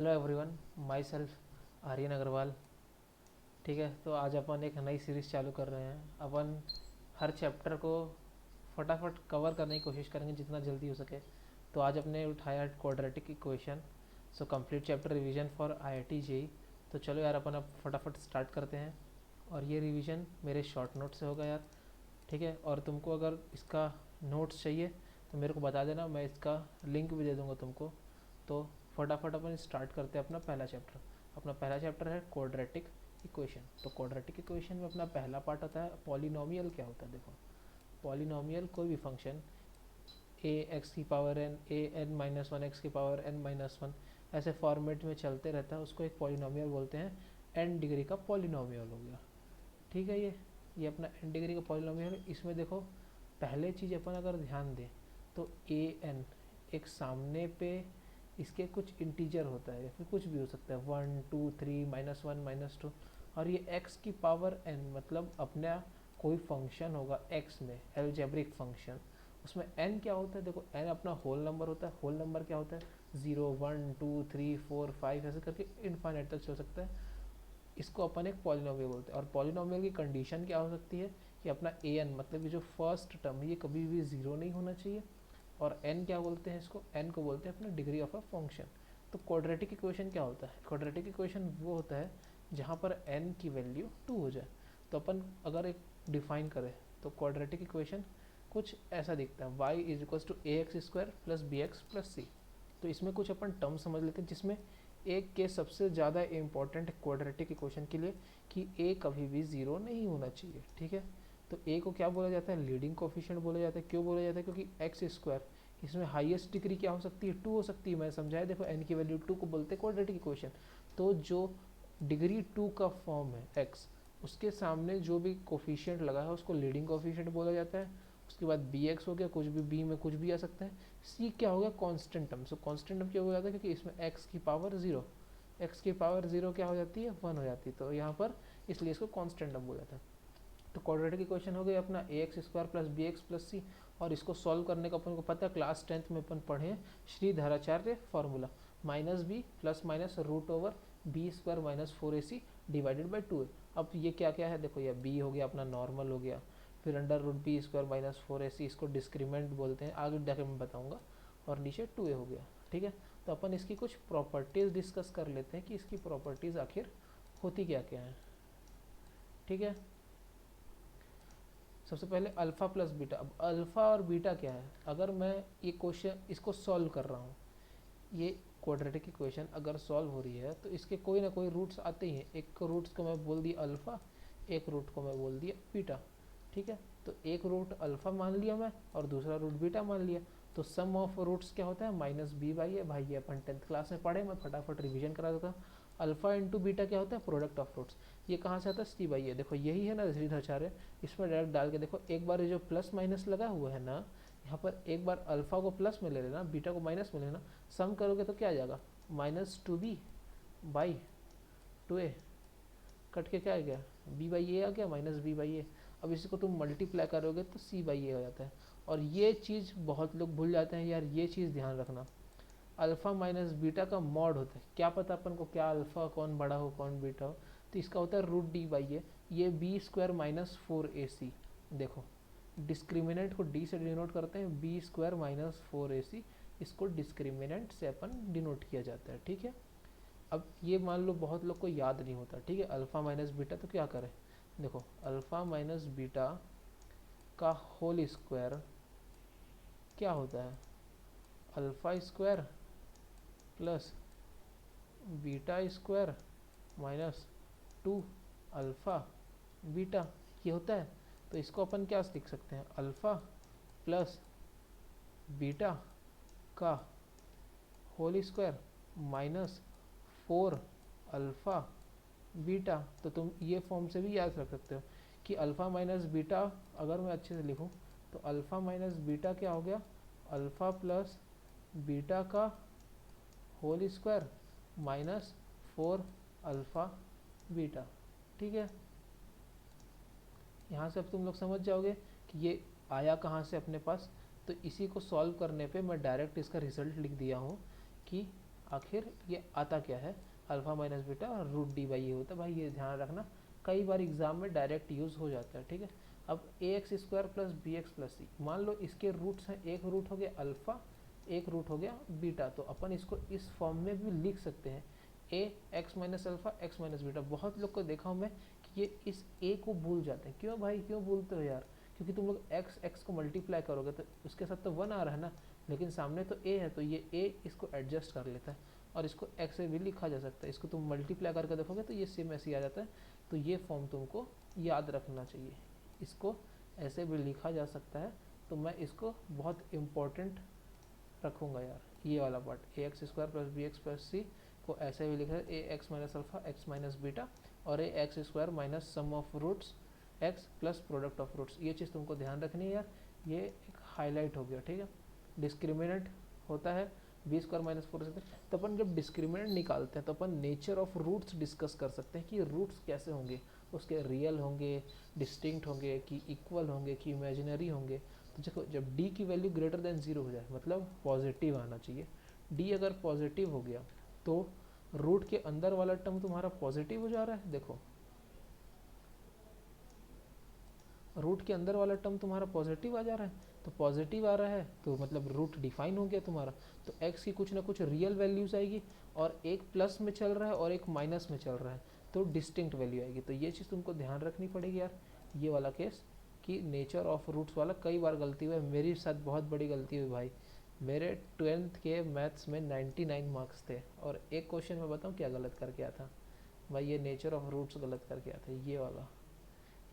Hello everyone, my self Aryan Agarwal. ठीक है, तो आज अपन एक नई सीरीज़ चालू कर रहे हैं। अपन हर चैप्टर को फटाफट कवर करने की कोशिश करेंगे जितना जल्दी हो सके। तो आज अपने उठाया quadratic equation. So complete chapter revision for IIT JEE. तो चलो यार, अपन अब फटाफट स्टार्ट करते हैं। और ये रिवीजन मेरे शॉर्ट नोट से होगा यार। ठीक है, और तुमको अगर इसका नोट्स चाहिए तो मेरे को बता देना, मैं इसका लिंक भी दे दूँगा तुमको। तो फटाफट अपन स्टार्ट करते हैं अपना पहला चैप्टर। अपना पहला चैप्टर है क्वाड्रेटिक इक्वेशन। तो क्वाड्रेटिक इक्वेशन में अपना पहला पार्ट होता है पॉलिनोमियल। क्या होता है देखो, पॉलिनोमियल कोई भी फंक्शन ए एक्स की power N, A N minus one x की पावर एन माइनस वन, ऐसे फॉर्मेट में चलते रहता है, उसको एक पॉलिनोमियल बोलते हैं। एन डिग्री का पॉलिनोमियल हो गया। ठीक है, ये अपना एन डिग्री का पॉलिनोमियल है। इसमें देखो, पहले चीज़ अपन अगर ध्यान दें तो ए एन एक सामने पे इसके कुछ इंटीजर होता है या फिर कुछ भी हो सकता है, 1 2 3 -1 -2। और ये x की पावर n मतलब अपना कोई फंक्शन होगा x में, एल्जेब्रिक फंक्शन। उसमें n क्या होता है देखो, n अपना होल नंबर होता है। होल नंबर क्या होता है, 0 1 2 3 4 5 ऐसे करके इनफाइनाइट तक चल सकता है। इसको अपन एक पॉलिनोमियल बोलते हैं। और पॉलिनोमियल की कंडीशन क्या हो सकती है कि अपना ए एन मतलब ये जो फर्स्ट टर्म है ये कभी भी ज़ीरो नहीं होना चाहिए। और n क्या बोलते हैं, इसको n को बोलते हैं अपना डिग्री ऑफ अ फंक्शन। तो क्वाड्रेटिक इक्वेशन क्या होता है, क्वाड्रेटिक इक्वेशन वो होता है जहाँ पर n की वैल्यू 2 हो जाए। तो अपन अगर एक डिफाइन करें तो क्वाड्रेटिक इक्वेशन कुछ ऐसा दिखता है, y is equal to a x square plus b x plus c. तो इसमें कुछ अपन टर्म समझ लेते हैं जिसमें एक के सबसे ज़्यादा इम्पॉर्टेंट क्वाड्रेटिक इक्वेशन के लिए कि a कभी भी ज़ीरो नहीं होना चाहिए। ठीक है, तो a को क्या बोला जाता है, लीडिंग कोफिशिएंट बोला जाता है। क्यों बोला जाता है, क्योंकि एक्स स्क्वायर इसमें हाईएस्ट डिग्री क्या हो सकती है, 2 हो सकती है। मैं समझाया, देखो n की वैल्यू 2 को बोलते हैं क्वाड्रेटिक इक्वेशन। तो जो डिग्री 2 का फॉर्म है x, उसके सामने जो भी कोफिशिएंट लगा है उसको लीडिंग कोफिशिएंट बोला जाता है। उसके बाद बी एक्स हो गया, कुछ भी बी में कुछ भी आ सकता है। सी क्या हो गया, कॉन्स्टेंट टर्म। सो कॉन्स्टेंट टर्म क्या हो जाता है, क्योंकि इसमें एक्स की पावर ज़ीरो, एक्स की पावर ज़ीरो क्या हो जाती है, 1 हो जाती है। तो यहाँ पर इसलिए इसको कॉन्स्टेंट टर्म बोला जाता है। तो क्वाड्रेटिक इक्वेशन हो गई अपना a x square plus b x plus c. और इसको सॉल्व करने का अपन को पता है, क्लास 10th में अपन पढ़े Sridharacharya formula, minus b plus minus root over b square minus 4ac divided by 2a। अब ये क्या क्या है देखो, ये बी हो गया अपना नॉर्मल हो गया, फिर under root b square minus 4ac, इसको डिस्क्रीमेंट बोलते हैं, आगे जाके मैं बताऊँगा। और नीचे 2a हो गया। ठीक है, तो अपन इसकी कुछ प्रॉपर्टीज़ डिस्कस कर लेते हैं कि इसकी प्रॉपर्टीज़ आखिर होती क्या क्या है। ठीक है, सबसे पहले अल्फ़ा प्लस बीटा। अब अल्फ़ा और बीटा क्या है, अगर मैं ये क्वेश्चन इसको सॉल्व कर रहा हूँ, ये क्वाड्रेटिक इक्वेशन अगर सॉल्व हो रही है तो इसके कोई ना कोई रूट्स आते ही हैं। एक रूट्स को मैं बोल दिया अल्फ़ा, एक रूट को मैं बोल दिया बीटा। ठीक है, तो एक रूट अल्फ़ा मान लिया मैं और दूसरा रूट बीटा मान लिया। तो सम ऑफ रूट्स क्या होता है, माइनस बी बाई ए। भाई ये अपन 10th क्लास में पढ़े, मैं फटाफट रिवीजन करा देता हूँ। अल्फ़ा इंटू बीटा क्या होता है, प्रोडक्ट ऑफ रूट्स। ये कहाँ से आता है, सी बाई ए। देखो यही है ना श्रीधराचार्य, इसमें डायरेक्ट डाल के देखो, एक बार ये जो प्लस माइनस लगा हुआ है ना, यहाँ पर एक बार अल्फ़ा को प्लस में ले लेना, बीटा को माइनस में लेना, सम करोगे तो क्या आ जाएगा, -2b बाई 2a, कट के क्या आ गया, b बाई ए आ गया, -b/a। अब इसको तुम मल्टीप्लाई करोगे तो c बाई ए हो जाता है। और ये चीज़ बहुत लोग भूल जाते हैं यार, ये चीज़ ध्यान रखना, अल्फ़ा माइनस बीटा का मॉड होता है। क्या पता अपन को क्या अल्फ़ा कौन बड़ा हो कौन बीटा हो, तो इसका होता है रूट डी बाई ए। ये बी स्क्वायर माइनस 4ac। देखो, डिस्क्रिमिनेंट को डी से डिनोट करते हैं, बी स्क्वायर माइनस 4ac, इसको डिस्क्रिमिनेंट से अपन डिनोट किया जाता है। ठीक है, अब ये मान लो बहुत लोग को याद नहीं होता। ठीक है, अल्फ़ा माइनस बीटा, तो क्या करें, देखो अल्फ़ा माइनस बीटा का होल स्क्वायर क्या होता है, alpha square plus beta square minus 2 alpha beta, ये होता है। तो इसको अपन क्या लिख सकते हैं, अल्फ़ा प्लस बीटा का whole square minus 4 alpha beta. तो तुम ये फॉर्म से भी याद रख सकते हो कि अल्फ़ा माइनस बीटा, अगर मैं अच्छे से लिखूं तो अल्फ़ा माइनस बीटा क्या हो गया, अल्फ़ा प्लस बीटा का whole square minus 4 alpha beta. ठीक है, यहाँ से अब तुम लोग समझ जाओगे कि ये आया कहाँ से अपने पास। तो इसी को सॉल्व करने पे मैं डायरेक्ट इसका रिजल्ट लिख दिया हूँ कि आखिर ये आता क्या है, अल्फा माइनस बीटा और रूट डी बाई ये होता है भाई, ये ध्यान रखना, कई बार एग्जाम में डायरेक्ट यूज़ हो जाता है, ठीक है। अब a x square plus b x plus c, मान लो इसके रूट्स हैं, एक रूट हो गया अल्फा, एक रूट हो गया बीटा, तो अपन इसको इस फॉर्म में भी लिख सकते हैं, a x minus alpha x minus beta. बहुत लोग को देखा हूँ मैं कि ये इस ए को भूल जाते हैं, क्यों भाई क्यों भूलते हो यार, क्योंकि तुम लोग एक्स एक्स को मल्टीप्लाई करोगे तो उसके साथ तो 1 आ रहा है ना, लेकिन सामने तो ए है, तो ये ए इसको एडजस्ट कर लेता है और इसको एक्स से भी लिखा जा सकता है, इसको तुम मल्टीप्लाई करके देखोगे तो ये सेम ऐसे ही आ जाता है। तो ये फॉर्म तुमको याद रखना चाहिए, इसको ऐसे भी लिखा जा सकता है, तो मैं इसको बहुत इम्पोर्टेंट रखूँगा यार, ये वाला part a x square plus b x plus c को ऐसे भी लिखा है, a x minus alpha x minus beta और a x square minus sum of roots x plus product of roots. ये चीज़ तुमको ध्यान रखनी है यार, ये एक हाईलाइट हो गया, ठीक है। डिस्क्रिमिनेंट होता है बी स्क्वायर माइनस 4 से, तो अपन जब डिस्क्रिमिनेंट निकालते हैं तो अपन नेचर ऑफ रूट्स डिस्कस कर सकते हैं कि रूट्स कैसे होंगे, उसके रियल होंगे, डिस्टिंक्ट होंगे, कि इक्वल होंगे, कि इमेजिनरी होंगे। तो देखो जब d की वैल्यू ग्रेटर देन 0 हो जाए, मतलब पॉजिटिव आना चाहिए, d अगर पॉजिटिव हो गया तो रूट के अंदर वाला टर्म तुम्हारा पॉजिटिव हो जा रहा है, देखो रूट के अंदर वाला टर्म तुम्हारा पॉजिटिव आ जा रहा है, तो पॉजिटिव आ रहा है तो मतलब रूट डिफाइन हो गया तुम्हारा, तो x की कुछ ना कुछ रियल वैल्यूज आएगी, और एक प्लस में चल रहा है और एक माइनस में चल रहा है, तो डिस्टिंक्ट वैल्यू आएगी। तो ये चीज़ तुमको ध्यान रखनी पड़ेगी यार, ये वाला केस कि नेचर ऑफ रूट्स वाला कई बार गलती हुई है, मेरे साथ बहुत बड़ी गलती हुई भाई। मेरे 12th के मैथ्स में 99 मार्क्स थे, और एक क्वेश्चन मैं बताऊँ क्या गलत करके आया था भाई, ये नेचर ऑफ रूट्स गलत करके आया था, ये वाला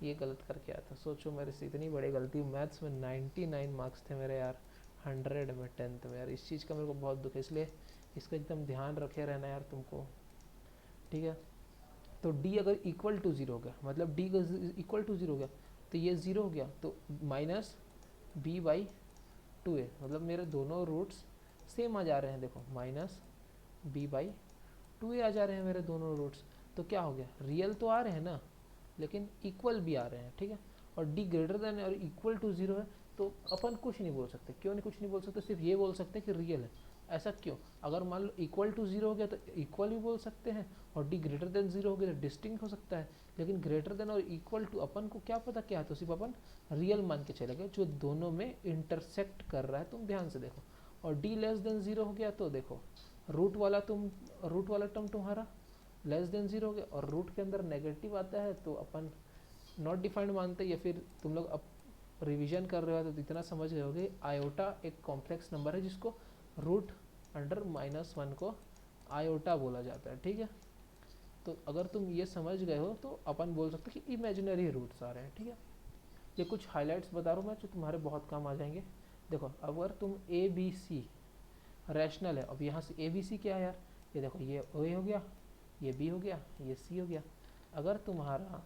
ये गलत करके आया था। सोचो मेरे से इतनी बड़ी गलती, मैथ्स में 99 मार्क्स थे मेरे यार 100 में 10th में यार, इस चीज़ का मेरे को बहुत दुख है, इसलिए इसका एकदम ध्यान रखे रहना यार तुमको, ठीक है। तो d अगर इक्वल टू 0 हो गया, मतलब d इक्वल टू 0 हो गया तो ये 0 हो गया, तो माइनस b बाई 2a, मतलब मेरे दोनों रूट्स सेम आ जा रहे हैं, देखो माइनस b बाई 2a आ जा रहे हैं मेरे दोनों रूट्स। तो क्या हो गया, रियल तो आ रहे हैं ना, लेकिन इक्वल भी आ रहे हैं, ठीक है। और d ग्रेटर देन और इक्वल टू 0 है, तो अपन कुछ नहीं बोल सकते, क्यों नहीं कुछ नहीं बोल सकते, सिर्फ ये बोल सकते हैं कि रियल है। ऐसा क्यों, अगर मान लो इक्वल टू 0 हो गया तो इक्वल भी बोल सकते हैं, और d ग्रेटर देन 0 हो गया तो डिस्टिंक्ट हो सकता है, लेकिन ग्रेटर देन और इक्वल टू अपन को क्या पता क्या है, तो सिर्फ अपन रियल मान के चलेंगे जो दोनों में इंटरसेक्ट कर रहा है, तुम ध्यान से देखो। और d लेस देन 0 हो गया तो देखो रूट वाला टर्म तुम्हारा लेस देन 0 हो गया, और रूट के अंदर नेगेटिव आता है तो अपन नॉट डिफाइंड मानते, या फिर तुम लोग अब रिवीजन कर रहे हो तो इतना समझ गए होगे, आयोटा एक कॉम्प्लेक्स नंबर है जिसको रूट अंडर -1 को आयोटा बोला जाता है, ठीक है। तो अगर तुम ये समझ गए हो तो अपन बोल सकते हैं कि इमेजिनरी रूट्स आ रहे हैं, ठीक है। ये कुछ हाइलाइट्स बता रहा हूँ मैं जो तुम्हारे बहुत काम आ जाएंगे। देखो अगर तुम ए बी सी रैशनल है, अब यहाँ से ए बी सी क्या है यार, ये देखो ये ए हो गया, ये बी हो गया, ये सी हो गया। अगर तुम्हारा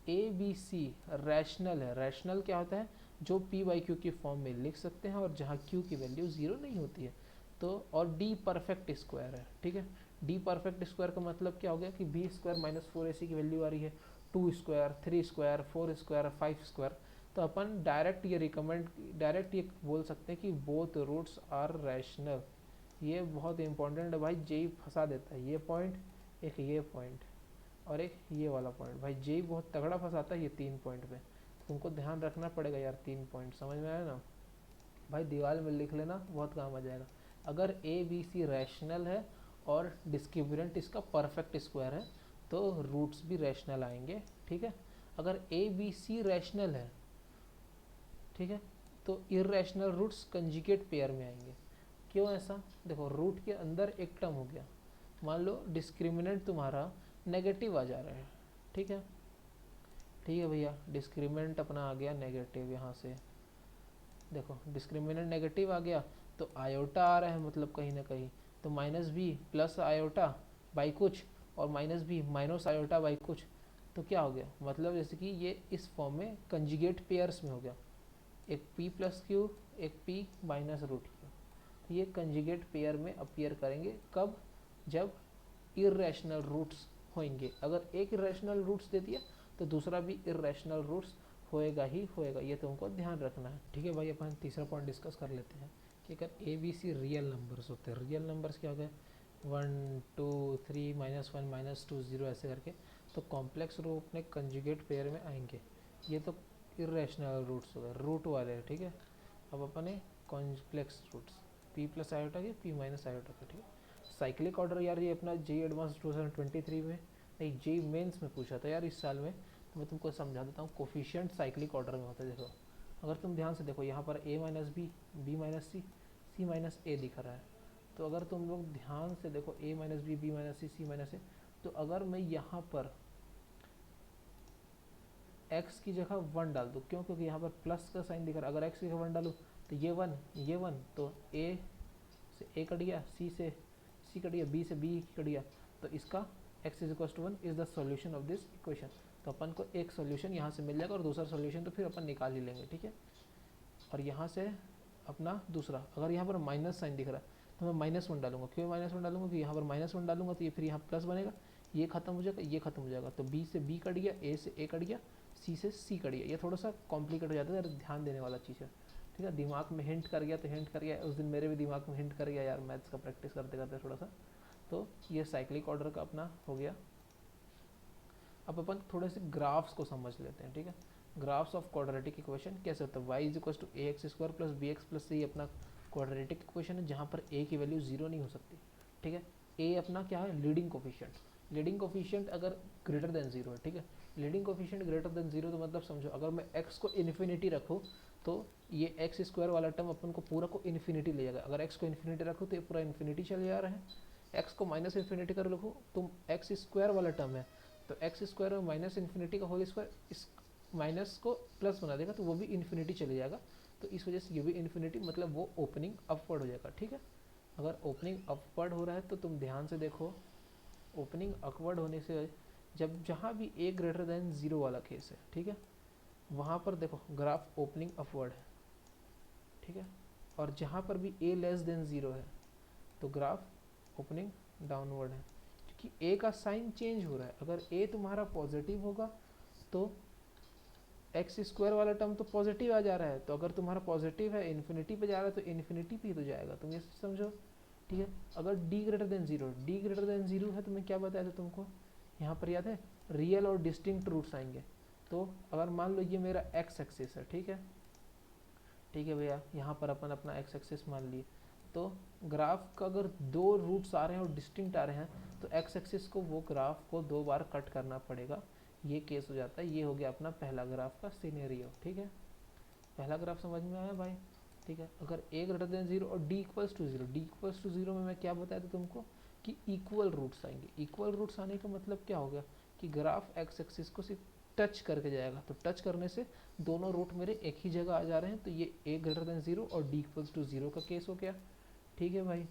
ए बी सी रैशनल है, रैशनल क्या होता है, जो पी बाई क्यू की फॉर्म में लिख सकते हैं और जहाँ क्यू की वैल्यू 0 नहीं होती है, तो और डी परफेक्ट स्क्वायर है, ठीक है। डी परफेक्ट स्क्वायर का मतलब क्या हो गया कि बी स्क्वायर माइनस 4ac की वैल्यू आ रही है, 2 स्क्वायर 3 स्क्वायर 4 स्क्वायर 5 स्क्वायर, तो अपन डायरेक्ट ये बोल सकते हैं कि बोथ रूट्स आर रैशनल। ये बहुत इंपॉर्टेंट है भाई, जेई फंसा देता है ये पॉइंट, एक ये पॉइंट और एक ये वाला पॉइंट, भाई जेई बहुत तगड़ा फंसाता है ये 3 पॉइंट पे, तुमको ध्यान रखना पड़ेगा यार, 3 पॉइंट समझ में आया ना भाई, दीवार में लिख लेना बहुत काम आ जाएगा। अगर ए बी सी रैशनल है और डिस्क्रिमिनेंट इसका परफेक्ट स्क्वायर है तो रूट्स भी रैशनल आएंगे, ठीक है। अगर ए बी सी रैशनल है, ठीक है, तो इर्रेशनल रूट्स कंजुगेट पेयर में आएंगे। क्यों ऐसा, देखो रूट के अंदर एक टर्म हो गया, मान लो डिस्क्रिमिनेंट तुम्हारा नेगेटिव आ जा रहा है, ठीक है, ठीक है भैया, डिस्क्रिमिनेंट अपना आ गया नेगेटिव, यहाँ से देखो डिस्क्रिमिनेंट नेगेटिव आ गया तो आयोटा आ रहा है, मतलब कहीं ना कहीं, तो minus b plus iota by कुछ और minus b minus iota by कुछ, तो क्या हो गया, मतलब जैसे कि ये इस फॉर्म में कंजुगेट पेयर्स में हो गया, एक p प्लस क्यू एक p माइनस रूट क्यू, तो ये कंजुगेट पेयर में अपीयर करेंगे कब, जब इर्रेशनल रूट्स होंगे। अगर एक इर्रेशनल रूट्स दे दिया तो दूसरा भी इर्रेशनल रूट्स होएगा ही होएगा, ये तुमको ध्यान रखना है, ठीक है भाई। अपन तीसरा पॉइंट डिस्कस कर लेते हैं कि अगर a b c real numbers होते हैं, रियल नंबर्स क्या हो गए, 1 2 3 -1 -2 0 ऐसे करके, तो कॉम्प्लेक्स रूट में कंजुगेट पेयर में आएंगे। ये तो इरेशनल रूट्स हो गए, रूट वाले, ठीक है। अब अपने complex roots p plus iota के p माइनस आयोटा के, ठीक है। साइक्लिक ऑर्डर यार ये अपना जे एडवांस 2023 में, नहीं जे मेंस में पूछा था यार इस साल में, तो मैं तुमको समझा देता हूँ। कोफिशिएंट साइक्लिक ऑर्डर में होता है। देखो अगर तुम ध्यान से देखो, यहाँ पर a minus b, b minus c, c minus a दिख रहा है। तो अगर तुम लोग ध्यान से देखो a minus b, b minus c, c minus a, तो अगर मैं यहाँ पर x की जगह 1 डाल दूँ, क्यों? क्योंकि यहाँ पर प्लस का साइन दिख रहा है। अगर x की जगह 1 डालूँ तो ये 1, ये 1, तो a से a कट गया, c से c कट गया, b से b कट गया, तो इसका x is equal to 1 is the solution of this equation. तो अपन को एक सॉल्यूशन यहाँ से मिल जाएगा और दूसरा सॉल्यूशन तो फिर अपन निकाल ही लेंगे, ठीक है। और यहाँ से अपना दूसरा, अगर यहाँ पर माइनस साइन दिख रहा है तो मैं -1 डालूंगा। क्यों -1 डालूंगा? कि यहाँ पर -1 डालूंगा तो ये फिर यहाँ प्लस बनेगा, ये खत्म हो जाएगा, ये खत्म हो जाएगा, तो b से b कट गया, a से a कट गया, c से c कट गया। ये थोड़ा सा कॉम्प्लिकेट हो जाता है, ध्यान देने वाला चीज़ है, ठीक है। दिमाग में हिंट कर गया तो हिंट कर गया, उस दिन मेरे भी दिमाग में हिंट कर गया यार, मैथ्स का प्रैक्टिस करते करते थोड़ा सा। तो ये साइक्लिक ऑर्डर का अपना हो गया। अब अपन थोड़े से ग्राफ्स को समझ लेते हैं, ठीक है। ग्राफ्स ऑफ क्वाड्रेटिक इक्वेशन कैसे होता है? y is equal to a x square plus b x plus c अपना क्वाड्रेटिक इक्वेशन है, जहाँ पर a की वैल्यू 0 नहीं हो सकती, ठीक है। a अपना क्या है? Leading coefficient. लीडिंग कोफिशिएंट अगर ग्रेटर देन 0 है, ठीक है। लीडिंग कोफिशिएंट ग्रेटर देन 0 तो मतलब समझो, अगर मैं x को इन्फिनिटी रखूँ तो ये एक्स स्क्वायर वाला टर्म अपन को पूरा को इन्फिनिटी ले जाएगा। अगर x को इन्फिनिटी रखो तो ये पूरा इन्फिनिटी चले जा रहा है। x को माइनस इन्फिनिटी कर रखो तो एक्स स्क्वायर वाला टर्म है, तो एक्स स्क्वायर में माइनस इन्फिनिटी का होल स्क्वायर इस माइनस को प्लस बना देगा, तो वो भी इन्फिनिटी चले जाएगा। तो इस वजह से ये भी इन्फिनिटी, मतलब वो ओपनिंग अपवर्ड हो जाएगा, ठीक है। अगर ओपनिंग अपवर्ड हो रहा है तो तुम ध्यान से देखो, ओपनिंग अपवर्ड होने से जब जहाँ भी a ग्रेटर देन 0 वाला केस है, ठीक है, वहाँ पर देखो ग्राफ ओपनिंग अपवर्ड है, ठीक है। और जहाँ पर भी a लेस देन 0 है तो ग्राफ ओपनिंग डाउनवर्ड है, क्योंकि a का साइन चेंज हो रहा है। अगर a तुम्हारा पॉजिटिव होगा तो एक्स स्क्वायर वाला टर्म तो पॉजिटिव आ जा रहा है, तो अगर तुम्हारा पॉजिटिव है इन्फिनिटी पे जा रहा है तो इन्फिनिटी पे ही तो जाएगा, तुम ये समझो, ठीक है। अगर d greater than 0, d greater than 0 है तो मैं क्या बताया था तुमको, यहाँ पर याद है रियल और डिस्टिंक्ट रूट्स आएंगे। तो अगर मान लो ये मेरा एक्स एक्सिस है, ठीक है, ठीक है भैया, यहाँ पर अपन अपना एक्स एक्सिस मान लिए, तो ग्राफ का अगर दो रूट्स आ रहे हैं और डिस्टिंक्ट आ रहे हैं तो एक्स एक्सिस को वो ग्राफ को 2 बार कट करना पड़ेगा, ये केस हो जाता है। ये हो गया अपना पहला ग्राफ का सिनेरियो, ठीक है। पहला ग्राफ समझ में आया भाई, ठीक है। अगर a ग्रेटर देन 0 और d equals to 0, d equals to 0 में मैं क्या बताया था तुमको कि इक्वल रूट्स आएंगे। इक्वल रूट्स आने का मतलब क्या हो गया कि ग्राफ एक्स एक्सिस को सिर्फ टच करके जाएगा, तो टच करने से दोनों रूट मेरे एक ही जगह आ जा रहे हैं, तो ये a ग्रेटर देन 0 और d इक्वल्स टू 0 का केस हो गया, ठीक है भाई।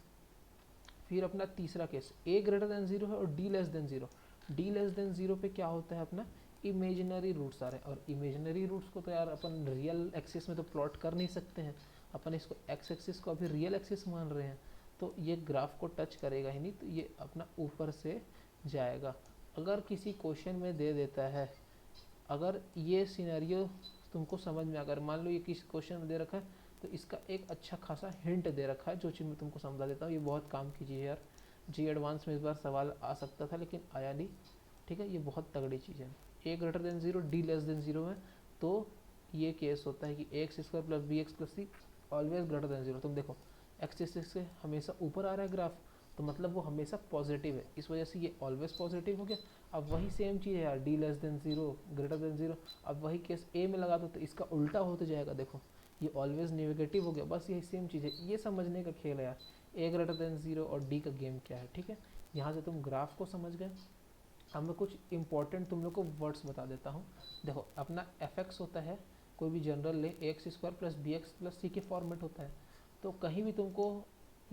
फिर अपना तीसरा केस, a ग्रेटर देन 0 है और d less than 0, d less than 0 पे क्या होता है अपना, इमेजिनरी रूट्स आ रहे हैं। और इमेजिनरी रूट्स को तो यार अपन रियल एक्सिस में तो प्लॉट कर नहीं सकते हैं, अपन इसको एक्स एक्सिस को अभी रियल एक्सिस मान रहे हैं, तो ये ग्राफ को टच करेगा ही नहीं, तो ये अपना ऊपर से जाएगा। अगर किसी क्वेश्चन में दे देता है, अगर ये सिनेरियो तुमको समझ में, अगर मान लो ये किसी क्वेश्चन में दे रखा है तो इसका एक अच्छा खासा हिंट दे रखा है, जो चीज़ मैं तुमको समझा देता हूँ। ये बहुत काम की चीज़ है यार, जी एडवांस में इस बार सवाल आ सकता था लेकिन आया नहीं, ठीक है। ये बहुत तगड़ी चीज़ है। a greater than 0, d less than 0 में तो ये केस होता है कि x square plus b x plus c always greater than 0। तुम देखो एक्स एक्सिस से हमेशा ऊपर आ रहा है ग्राफ, तो मतलब वो हमेशा पॉजिटिव है, इस वजह से ये ऑलवेज पॉजिटिव हो गया। अब वही सेम चीज़ है यार, d less than 0 greater than 0, अब वही केस a में लगा दो तो इसका उल्टा होते जाएगा। देखो ये ऑलवेज नेगेटिव हो गया, बस यही सेम चीज़ है, ये समझने का खेल है यार, a ग्रेटर देन 0 और d का गेम क्या है, ठीक है। यहाँ से तुम ग्राफ को समझ गए। अब मैं कुछ इंपॉर्टेंट तुम लोग को वर्ड्स बता देता हूँ। देखो अपना एफ एक्स होता है, कोई भी जनरल ले, a x square plus b x plus c के फॉर्मेट होता है। तो कहीं भी तुमको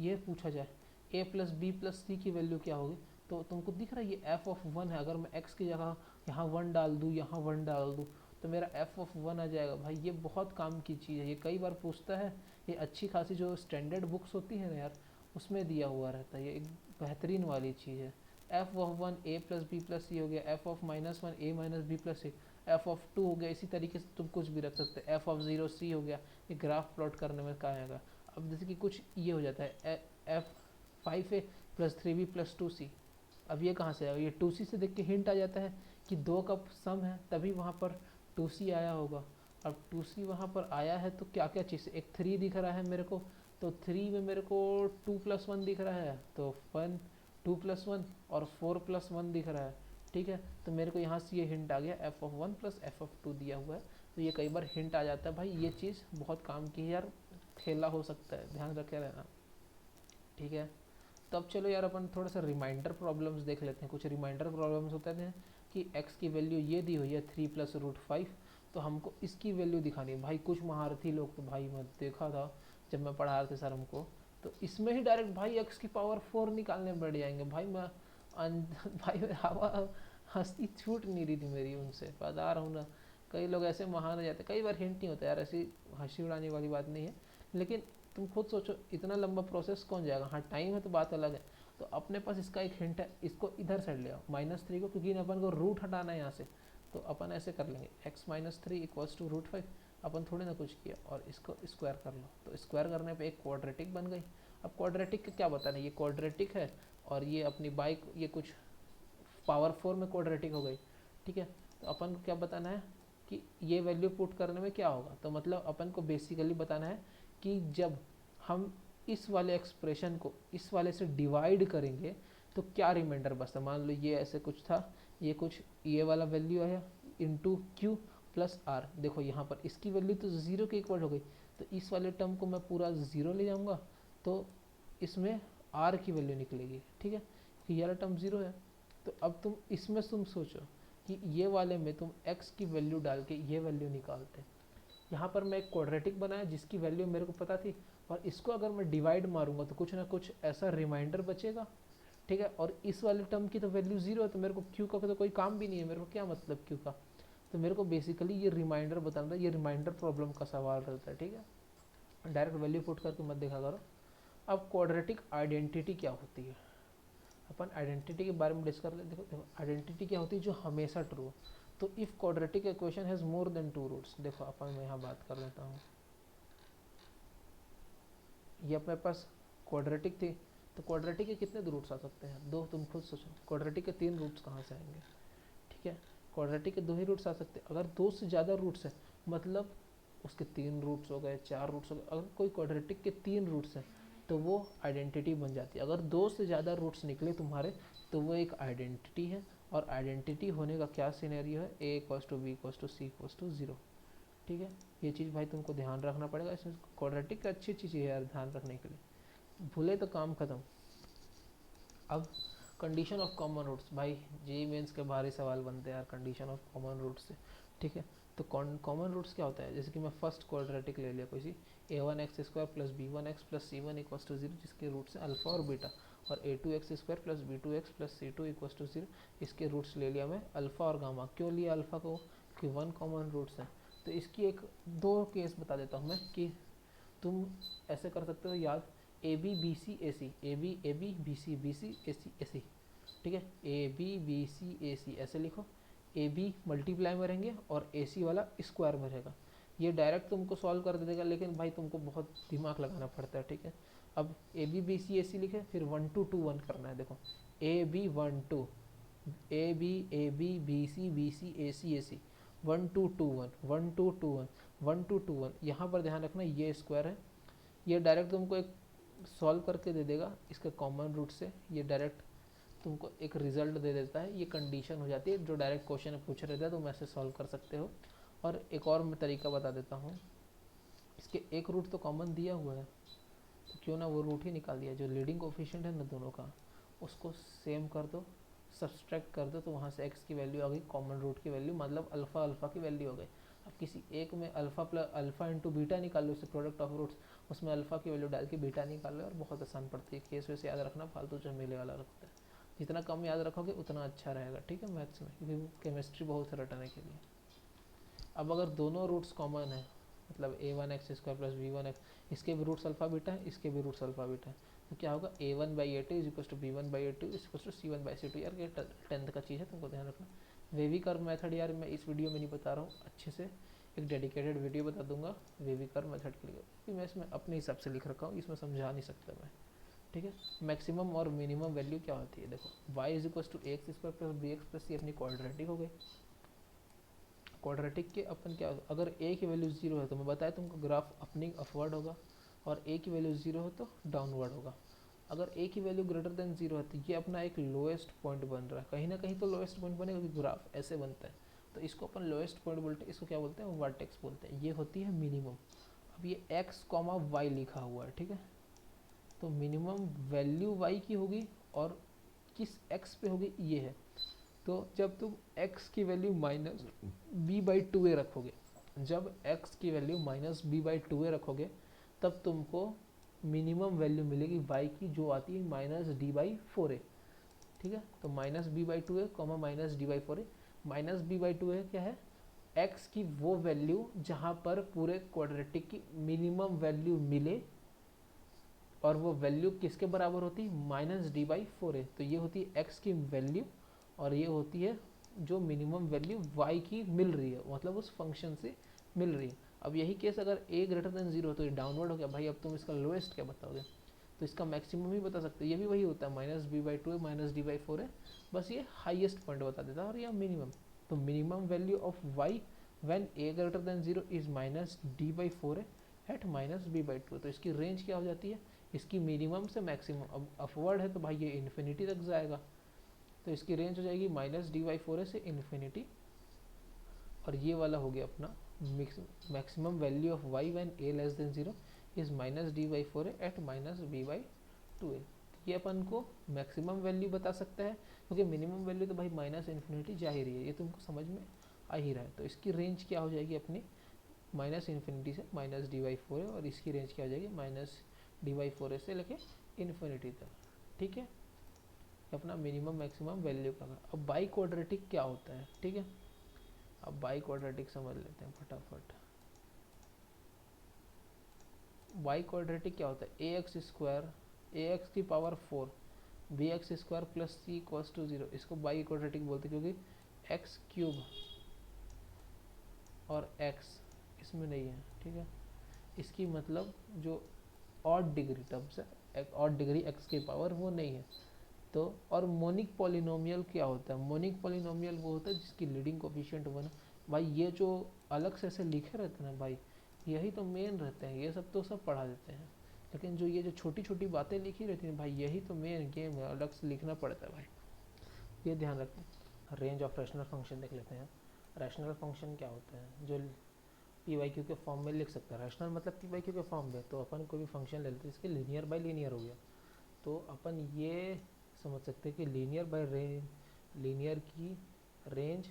ये पूछा जाए ए प्लस बी प्लस सी की वैल्यू क्या होगी, तो तुमको दिख रहा है ये एफ ऑफ 1 है। अगर मैं एक्स की जगह यहाँ 1 डाल दूँ, यहाँ 1 डाल दूँ, तो मेरा एफ ऑफ 1 आ जाएगा। भाई ये बहुत काम की चीज़ है, ये कई बार पूछता है, ये अच्छी खासी जो स्टैंडर्ड बुक्स होती है ना यार, उसमें दिया हुआ रहता है, ये एक बेहतरीन वाली चीज़ है। F of 1 a plus b plus c हो गया, f of -1 a minus b plus c, f of 2 हो गया। इसी तरीके से तुम कुछ भी रख सकते हैं, एफ ऑफ 0 सी हो गया। ये ग्राफ प्लॉट करने में कहाँ आएगा। अब जैसे कि कुछ ये हो जाता है एफ 5 है प्लस 3b प्लस 2c। अब ये कहाँ से आएगा, ये 2c से देख के हिंट आ जाता है कि 2 का सम है, तभी वहाँ पर 2c आया होगा। अब 2c वहाँ पर आया है तो क्या क्या चीज़, एक 3 दिख रहा है मेरे को, तो 3 में मेरे को 2 प्लस 1 दिख रहा है, तो 1 2 प्लस 1 और 4 प्लस 1 दिख रहा है। ठीक है, तो मेरे को यहाँ से ये हिंट आ गया f(1) प्लस f(2) दिया हुआ है। तो ये कई बार हिंट आ जाता है भाई, ये चीज़ बहुत काम की है यार, खेला हो सकता है, ध्यान रखे रहना। ठीक है, तब चलो यार अपन थोड़ा सा रिमाइंडर प्रॉब्लम्स देख लेते हैं। कुछ रिमाइंडर प्रॉब्लम्स होते हैं कि x की वैल्यू ये दी हुई है 3 प्लस रूट 5, तो हमको इसकी वैल्यू दिखानी है। भाई कुछ महारथी लोग तो भाई मैं देखा था जब मैं पढ़ा रहे थे सर हमको, तो इसमें ही डायरेक्ट भाई x की पावर 4 निकालने बैठ जाएंगे। भाई मैं भाई हवा हंसी छूट नहीं रही थी मेरी उनसे, बता रहा हूँ ना। कई लोग ऐसे महान हो जाते, कई बार हिंट नहीं होता यार, ऐसी हंसी उड़ाने वाली बात नहीं है, लेकिन तुम खुद सोचो इतना लंबा प्रोसेस कौन जाएगा। हाँ टाइम है तो बात अलग है। तो अपने पास इसका एक हिंट है, इसको इधर साइड ले आओ -3 को, क्योंकि अपन को रूट हटाना है यहाँ से, तो अपन ऐसे कर लेंगे x-3 इक्वल्स टू रूट 5। अपन थोड़े ना कुछ किया, और इसको स्क्वायर कर लो, तो स्क्वायर करने पे एक क्वाड्रेटिक बन गई। अब क्वाड्रेटिक का क्या बताना है, ये क्वाड्रेटिक है और ये अपनी बाइक ये कुछ पावर 4 में क्वाड्रेटिक हो गई। ठीक है, तो अपन को क्या बताना है कि ये वैल्यू पुट करने में क्या होगा, तो मतलब अपन को बेसिकली बताना है कि जब हम इस वाले एक्सप्रेशन को इस वाले से डिवाइड करेंगे तो क्या रिमाइंडर बचता। मान लो ये ऐसे कुछ था, ये कुछ ये वाला वैल्यू आया इंटू क्यू प्लस आर। देखो यहाँ पर इसकी वैल्यू तो 0 के इक्वल हो गई, तो इस वाले टर्म को मैं पूरा 0 ले जाऊँगा, तो इसमें आर की वैल्यू निकलेगी। ठीक है, क्योंकि ये वाला टर्म 0 है। तो अब तुम इसमें तुम सोचो कि ये वाले में तुम x की वैल्यू डाल के ये वैल्यू निकालते। यहाँ पर मैं एक क्वाड्रेटिक बनाया जिसकी वैल्यू मेरे को पता थी, और इसको अगर मैं डिवाइड मारूंगा तो कुछ ना कुछ ऐसा रिमाइंडर बचेगा। ठीक है, और इस वाले टर्म की तो वैल्यू 0 है, तो मेरे को q का तो कोई काम भी नहीं है, मेरे को क्या मतलब q का। तो मेरे को बेसिकली ये रिमाइंडर बताना था, ये रिमाइंडर प्रॉब्लम का सवाल रहता है। ठीक है, डायरेक्ट वैल्यू पुट करके मत देखा करो। अब क्वाड्रेटिक आइडेंटिटी क्या होती है, अपन आइडेंटिटी के बारे में डिस्कस करते। देखो आइडेंटिटी क्या होती है, जो हमेशा ट्रू हो। तो if quadratic equation has more than 2 roots, देखो अपन मैं यहाँ बात कर लेता हूँ, ये अपने पास क्वाड्रेटिक थी, तो क्वाड्रेटिक के कितने रूट्स आ सकते हैं, 2। तुम खुद सोचो क्वाड्रेटिक के 3 रूट्स कहाँ से आएंगे। ठीक है, क्वाड्रेटिक के 2 ही रूट्स आ सकते हैं। अगर 2 से ज़्यादा रूट्स है मतलब उसके 3 रूट्स हो गए, 4 रूट्स हो गए। अगर कोई क्वाड्रेटिक के 3 रूट्स हैं तो वो आइडेंटिटी बन जाती है। अगर 2 से ज़्यादा रूट्स निकले तुम्हारे तो वो एक आइडेंटिटी है, और आइडेंटिटी होने का क्या सिनेरियो है, a equals to b equals to c equals to 0। ठीक है, ये चीज़ भाई तुमको ध्यान रखना पड़ेगा। इसमें क्वाड्रेटिक अच्छी चीज़ है यार ध्यान रखने के लिए, भूले तो काम खत्म। अब कंडीशन ऑफ कॉमन रूट्स, भाई जेईई मेंस के भारी सवाल बनते हैं यार कंडीशन ऑफ कॉमन रूट्स से। ठीक है, तो कॉमन रूट्स क्या होता है, जैसे कि मैं फर्स्ट क्वाड्रेटिक ले लिया कोई सी, a1x² plus b1x plus c1 equals to 0, जिसके रूट्स हैं अल्फा और बीटा, और a2x² plus b2x plus c2 equals to 0, इसके रूट्स ले लिया मैं अल्फा और गामा। क्यों लिया अल्फा को, क्योंकि 1 कॉमन रूट्स हैं। तो इसकी एक 2 केस बता देता हूँ मैं कि तुम ऐसे कर सकते हो याद, a b b c a c, a b b c a c a c. ठीक है, ए बी सी ए सी ऐसे लिखो, ए बी मल्टीप्लाई में रहेंगे और ए सी वाला स्क्वायर में रहेगा। ये डायरेक्ट तुमको सॉल्व कर देगा, लेकिन भाई तुमको बहुत दिमाग लगाना पड़ता है। ठीक है, अब ए बी सी लिखे, फिर 1 2 2 1 करना है। देखो a b 1 2, a b b c a c 1 2 2 1 1 2 2 1 1 2 2 1। यहाँ पर ध्यान रखना ये स्क्वायर है, ये डायरेक्ट तुमको एक सॉल्व करके दे देगा इसके कॉमन रूट से, ये डायरेक्ट तुमको एक रिजल्ट दे देता है। ये कंडीशन हो जाती है जो डायरेक्ट क्वेश्चन में पूछ रहता है, तुम ऐसे सॉल्व कर सकते हो। और एक और मैं तरीका बता देता हूँ, इसके एक रूट तो कॉमन दिया हुआ है, तो क्यों ना वो रूट ही निकाल दिया, जो लीडिंग कोफिशिएंट है ना दोनों का, उसको सेम कर दो, सब्सट्रैक्ट कर दो, तो वहाँ से x की वैल्यू आ गई कॉमन रूट की वैल्यू, मतलब अल्फा अल्फा की वैल्यू हो गई। अब किसी एक में अल्फा इंटू बीटा निकाल लो, उससे प्रोडक्ट ऑफ रूट्स, उसमें अल्फा की वैल्यू डाल के बीटा निकाल लो, और बहुत आसान पड़ती है। केस वैसे याद रखना, फालतू झमेले वाला रखता है, जितना कम याद रखोगे उतना अच्छा रहेगा। ठीक है, मैथ्स में, क्योंकि केमिस्ट्री बहुत है रटने के लिए। अब अगर दोनों रूट्स कॉमन है, मतलब a1x² प्लस b1x, इसके भी रूट्स अल्फा बीटा है, इसके भी रूट्स अल्फा बीटा है, तो क्या होगा a1/a2 is equal to b1/a2 is equal to c1/c2। यार ये 10th का चीज़ है, तुमको ध्यान रखना। वेवी कर्व मेथड यार मैं इस वीडियो में नहीं बता रहा हूँ, अच्छे से एक डेडिकेटेड वीडियो बता दूंगा वेवी कर्व मेथड के लिए, क्योंकि मैं इसमें अपने हिसाब से लिख रखा हूँ, इसमें समझा नहीं सकता मैं। ठीक है। मैक्सिमम और मिनिमम वैल्यू क्या होती है, देखो y is equal to x square plus b x plus c अपनी क्वाड्रेटिक हो गई। क्वाड्रेटिक के अपन क्या, अगर a की वैल्यू 0 है तो मैं बताया तुमको ग्राफ अपनी अपवर्ड होगा, और a की वैल्यू 0 है तो डाउनवर्ड होगा। अगर a की वैल्यू ग्रेटर देन 0 है तो ये अपना एक लोएस्ट पॉइंट बन रहा है, कहीं ना कहीं तो लोएस्ट पॉइंट बनेगा क्योंकि ग्राफ ऐसे बनता है, तो इसको अपन लोएस्ट पॉइंट बोलते हैं, इसको क्या बोलते हैं, वर्टेक्स बोलते हैं। ये होती है मिनिमम। अब ये x कॉमा वाई लिखा हुआ है, ठीक है, तो मिनिमम वैल्यू y की होगी और किस x पे होगी ये है। तो जब तुम x की value minus b by two a रखोगे, जब x की value minus b by two a रखोगे तब तुमको मिनिमम वैल्यू मिलेगी y की, जो आती है minus d by four a. ठीक है, तो minus b by two a comma minus d by four a. Minus b by two a क्या है, x की वो वैल्यू जहाँ पर पूरे क्वाड्रेटिक की मिनिमम वैल्यू मिले, और वो वैल्यू किसके बराबर होती है, माइनस डी बाई फोर ए। तो ये होती है x की वैल्यू, और ये होती है जो मिनिमम वैल्यू y की मिल रही है, मतलब उस फंक्शन से मिल रही है। अब यही केस अगर a ग्रेटर देन 0 तो ये डाउनवर्ड हो गया भाई। अब तुम इसका लोएस्ट क्या बताओगे, तो इसका मैक्सिमम ही बता सकते हो। ये भी वही होता है, माइनस बी बाई टू है माइनस डी बाई फोर है, बस ये हाईएस्ट पॉइंट बता देता है, और यह मिनिमम। तो minimum value of y when a greater than 0 is minus d by four है at minus b by two. तो इसकी रेंज क्या हो जाती है, इसकी मिनिमम से मैक्सिमम। अब अपवर्ड है तो भाई ये इन्फिनिटी तक जाएगा, तो इसकी रेंज हो जाएगी माइनस डी बाई फोर से इन्फिनिटी। और ये वाला हो गया अपना maximum value of y when a less than 0 is minus d by four at minus b by two a. ये अपन को मैक्सिमम वैल्यू बता सकता है, क्योंकि मिनिमम वैल्यू तो भाई माइनस इन्फिनिटी जा ही रही है, ये तुमको समझ में आ ही रहा है। तो इसकी रेंज क्या हो जाएगी अपनी, माइनस इन्फिनिटी से माइनस डी बाई फोर है, और इसकी रेंज क्या हो जाएगी, माइनस डी बाई फोर से लेके इन्फिनिटी तक। ठीक है, अपना मिनिमम मैक्सिमम वैल्यू का। अब बाई क्वाड्रेटिक क्या होता है, ठीक है, अब बाई क्वाड्रेटिक समझ लेते हैं फटाफट। बाई क्वाड्रेटिक क्या होता है, a x square, a x की power four b x square plus c equals to zero, इसको बाई क्वाड्रेटिक बोलते हैं, क्योंकि एक्स क्यूब और एक्स इसमें नहीं है। ठीक है, इसकी मतलब जो ऑड डिग्री टर्म्स है, ऑड डिग्री एक्स की पावर वो नहीं है। तो और मोनिक पॉलिनोमियल क्या होता है, मोनिक पॉलिनोमियल वो होता है जिसकी लीडिंग कोफिशिएंट वन। भाई ये जो अलग से ऐसे लिखे रहते हैं ना भाई, यही तो मेन रहते हैं, ये सब तो सब पढ़ा देते हैं, लेकिन जो ये जो छोटी छोटी बातें लिखी रहती हैं भाई, यही तो मेन गेम है, अलग से लिखना पड़ता है भाई, ये ध्यान रखें। रेंज ऑफ रैशनल फंक्शन देख लेते हैं। रैशनल फंक्शन क्या होता है, जो पी वाई क्यू के फॉर्म में लिख सकता है। रैशनल मतलब पी वाई क्यू के फॉर्म में, तो अपन कोई भी फंक्शन ले लेते हैं, इसके लीनियर बाई लीनियर हो गया, तो अपन ये समझ सकते हैं कि लीनियर बाई रेंज, लीनियर की range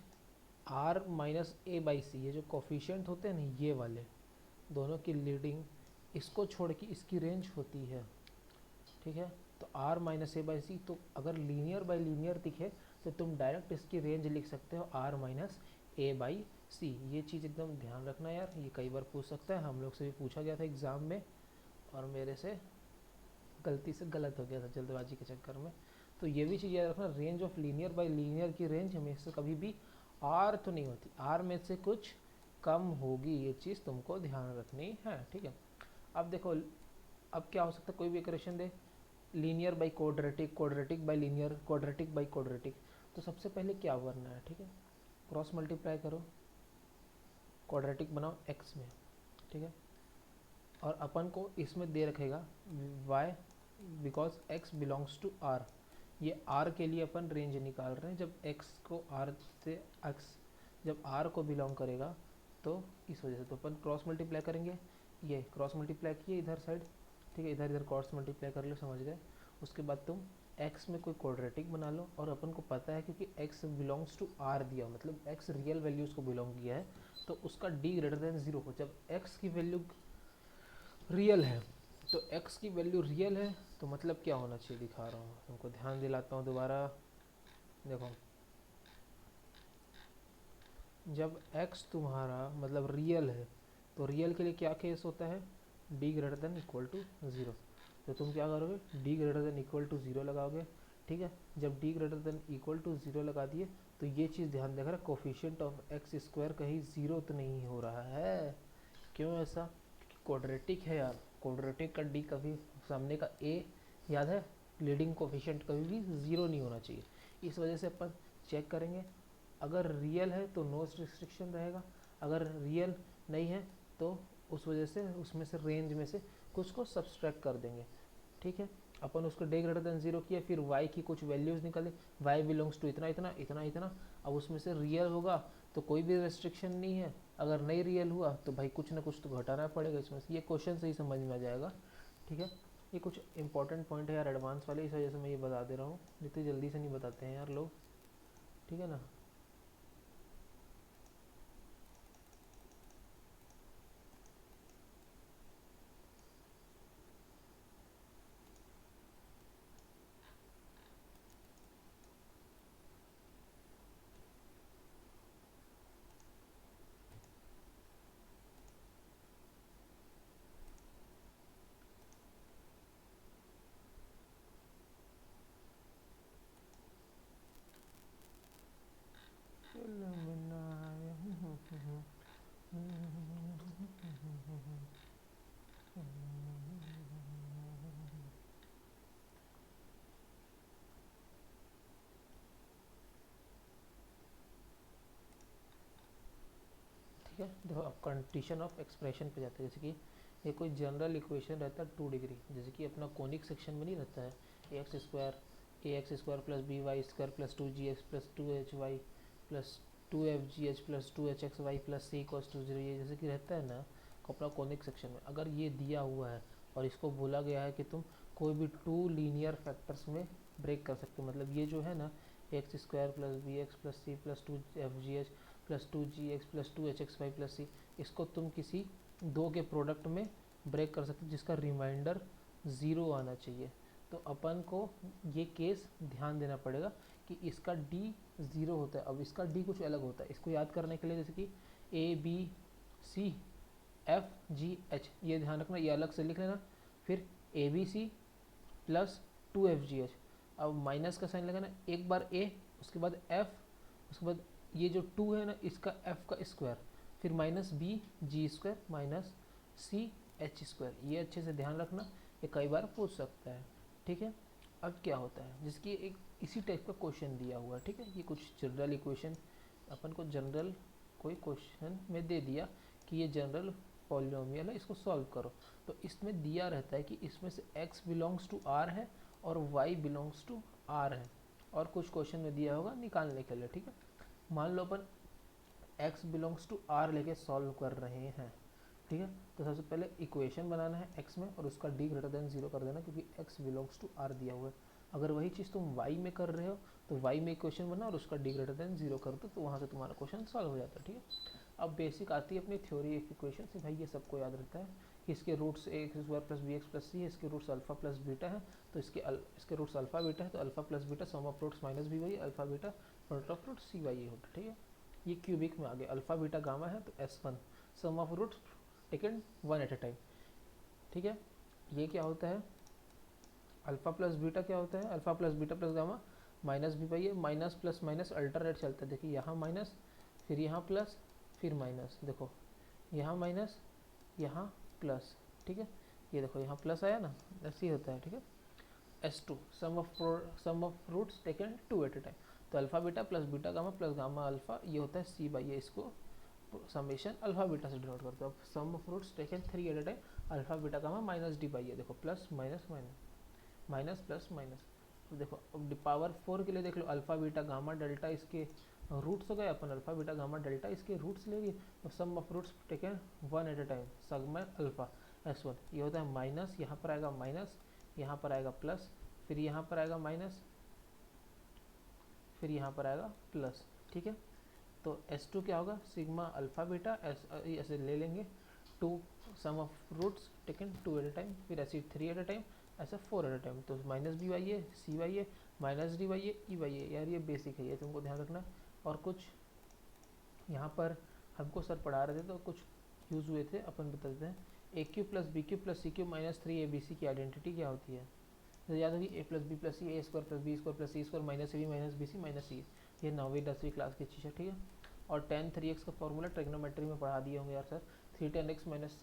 R minus a by c, ये जो कोफिशिएंट होते हैं ना ये वाले दोनों की लीडिंग, इसको छोड़ के इसकी रेंज होती है। ठीक है, तो आर माइनस ए बाई सी, तो अगर लीनियर बाई लीनियर दिखे तो तुम डायरेक्ट इसकी रेंज लिख सकते हो are minus a by c. ये चीज़ एकदम ध्यान रखना यार, ये कई बार पूछ सकता है, हम लोग से भी पूछा गया था एग्ज़ाम में, और मेरे से गलती से गलत हो गया था जल्दबाजी के चक्कर में। तो ये भी चीज़ याद रखना, range of linear by linear की रेंज हमेशा कभी भी आर तो नहीं होती, आर में से कुछ कम होगी, ये चीज़ तुमको ध्यान रखनी है। ठीक है, अब देखो, अब क्या हो सकता है, कोई भी equation they, linear by quadratic, quadratic by linear, quadratic by quadratic, तो सबसे पहले क्या करना है, ठीक है, क्रॉस मल्टीप्लाई करो, क्वाड्रेटिक बनाओ एक्स में। ठीक है, और अपन को इसमें दे रखेगा y because x belongs to r, ये r के लिए अपन रेंज निकाल रहे हैं, जब x को r से x जब r को बिलोंग करेगा तो इस वजह से, तो अपन क्रॉस मल्टीप्लाई करेंगे, ये क्रॉस मल्टीप्लाई किए इधर साइड, ठीक है, इधर इधर क्रॉस मल्टीप्लाई कर लो, समझ गए। उसके बाद तुम x में कोई क्वाड्रेटिक बना लो, और अपन को पता है क्योंकि x बिलोंग्स टू r दिया, मतलब x रियल वैल्यूज़ को बिलोंग किया है, तो उसका d ग्रेटर देन 0 हो, जब x की वैल्यू रियल है, तो x की वैल्यू रियल है, तो मतलब क्या होना चाहिए दिखा रहा हूँ तुमको, ध्यान दिलाता हूँ दोबारा। देखो, जब x तुम्हारा मतलब रियल है, तो रियल के लिए क्या केस होता है, d greater than equal to 0, तो तुम क्या करोगे, d greater than equal to 0 लगाओगे। ठीक है, जब d greater than equal to 0 लगा दिए, तो ये चीज़ ध्यान देकर कोफिशिएंट ऑफ एक्स स्क्वायर कहीं 0 तो नहीं हो रहा है। क्यों ऐसा, क्वाड्रेटिक है यार, क्वाड्रेटिक का डी कभी सामने का ए याद है, लीडिंग कोफिशिएंट कभी भी ज़ीरो नहीं होना चाहिए। इस वजह से अपन चेक करेंगे, अगर रियल है तो नो रिस्ट्रिक्शन रहेगा, अगर रियल नहीं है तो उस वजह से उसमें से रेंज में से कुछ को सब्सट्रैक्ट कर देंगे। ठीक है, अपन उसको डे ग्रेटर देन जीरो किया, फिर y की कुछ वैल्यूज़ निकाले, y बिलोंग्स टू इतना इतना इतना इतना। अब उसमें से रियल होगा तो कोई भी रेस्ट्रिक्शन नहीं है, अगर नहीं रियल हुआ तो भाई कुछ ना कुछ तो घटाना पड़ेगा इसमें से। ये क्वेश्चन से ही समझ में आ जाएगा। ठीक है, ये कुछ इंपॉर्टेंट पॉइंट है यार एडवांस वाले, इस वजह से मैं ये बता दे रहा हूँ, इतनी जल्दी से नहीं बताते हैं यार लोग। ठीक है ना। ठीक है, देखो अब कंडीशन ऑफ एक्सप्रेशन पे जाते हैं। जैसे कि ये कोई जनरल इक्वेशन रहता है 2 डिग्री, जैसे कि अपना कोनिक सेक्शन में नहीं रहता है a x square plus b y square plus 2 g x plus 2 h y plus 2 f g h plus 2 h x y plus c equals to 0, ये जैसे कि रहता है ना अपना कोनिक सेक्शन में। अगर ये दिया हुआ है और इसको बोला गया है कि तुम कोई भी 2 लीनियर फैक्टर्स में ब्रेक कर सकते हो, मतलब ये जो है ना x square plus b x plus c plus 2 f g h plus 2 g x plus 2 h x y plus c, इसको तुम किसी दो के प्रोडक्ट में ब्रेक कर सकते हो जिसका रिमाइंडर ज़ीरो आना चाहिए। तो अपन को ये केस ध्यान देना पड़ेगा कि इसका डी ज़ीरो होता है। अब इसका डी कुछ अलग होता है, इसको याद करने के लिए जैसे कि a b c f g h, ये ध्यान रखना, ये अलग से लिख लेना। फिर a b c plus 2 f g h, अब माइनस का साइन लगाना, एक बार ए उसके बाद एफ उसके बाद ये जो 2 है ना इसका f का स्क्वायर, फिर minus b g square minus c h square, ये अच्छे से ध्यान रखना, ये कई बार पूछ सकता है। ठीक है, अब क्या होता है जिसकी एक इसी टाइप का क्वेश्चन दिया हुआ है। ठीक है, ये कुछ जनरल इक्वेशन अपन को जनरल कोई क्वेश्चन में दे दिया कि ये जनरल पॉलिनोमियल है, इसको सॉल्व करो। तो इसमें दिया रहता है कि इसमें से x बिलोंग्स टू r है और y बिलोंग्स टू r है, और कुछ क्वेश्चन में दिया होगा निकालने के लिए। ठीक है, मान लो अपन x बिलोंग्स टू r लेके सॉल्व कर रहे हैं। ठीक है, तो सबसे पहले इक्वेशन बनाना है x में और उसका d ग्रेटर देन 0 कर देना, क्योंकि x बिलोंग्स टू r दिया हुआ है। अगर वही चीज़ तुम y में कर रहे हो तो y में इक्वेशन बना और उसका d ग्रेटर देन 0 कर दो, तो वहाँ से तुम्हारा क्वेश्चन सॉल्व हो जाता है। ठीक है, अब बेसिक आती है अपनी थ्योरी एक इक्वेशन से, भाई ये सबको याद रहता है कि इसके roots a x square plus b x plus c है, इसके रूट्स अल्फा प्लस बीटा है, तो इसके रूट्स अल्फा बीटा है, तो alpha plus beta sum of roots minus b y alpha beta product of root c y ये होता है। ठीक है, ये क्यूबिक में आ गया, अल्फा बीटा गामा है तो S1 sum of roots taken one at a time. ठीक है, ये क्या होता है अल्फा प्लस बीटा, क्या होता है alpha plus beta plus gamma minus b y, minus plus minus alternate चलता है। देखिए यहाँ माइनस फिर यहाँ प्लस फिर माइनस, देखो यहाँ माइनस यहाँ प्लस। ठीक है, ये देखो यहाँ प्लस आया ना, ऐसे ही होता है। ठीक है, S2 sum of roots taken 2 at a time, तो alpha beta plus beta gamma plus gamma alpha, ये होता है सी बाई ए, इसको समेशन अल्फा बीटा से डिनोट करते हो। अब sum of roots taken 3 at a time alpha beta gamma minus d by a, देखो plus minus minus minus plus minus. तो देखो अब पावर 4 के लिए देख लो, अल्फा बीटा गामा डेल्टा इसके रूट्स हो गए, अपन अल्फा बीटा गामा डेल्टा इसके रूट्स ले लिए, तो sum of roots taken one at a time sigma alpha S1, ये होता है माइनस, यहाँ पर आएगा माइनस, यहाँ पर आएगा प्लस, फिर यहाँ पर आएगा माइनस, फिर यहाँ पर आएगा प्लस। ठीक है, तो S2 क्या होगा सिग्मा अल्फा बीटा ऐसे ले लेंगे, 2 sum of roots taken 2 at a time, फिर ऐसे 3 एट ए टाइम, ऐसा 4 एट ए टाइम, तो minus b by a c by a minus d by a e by a. यार ये बेसिक है, ये तुमको ध्यान रखना। और कुछ यहाँ पर हमको सर पढ़ा रहे थे तो कुछ यूज़ हुए थे, अपन बता देते हैं। A cube plus b cube plus c cube minus 3 ABC की आइडेंटिटी क्या होती है, तो याद होगी a plus b plus c a square plus b square plus c square minus a b minus b c minus c, ये 9वीं 10वीं क्लास की चीज़ है। ठीक है, और tan 3x का फॉर्मूला ट्रिग्नोमेट्री में पढ़ा दिए होंगे यार sir, 3 tan x minus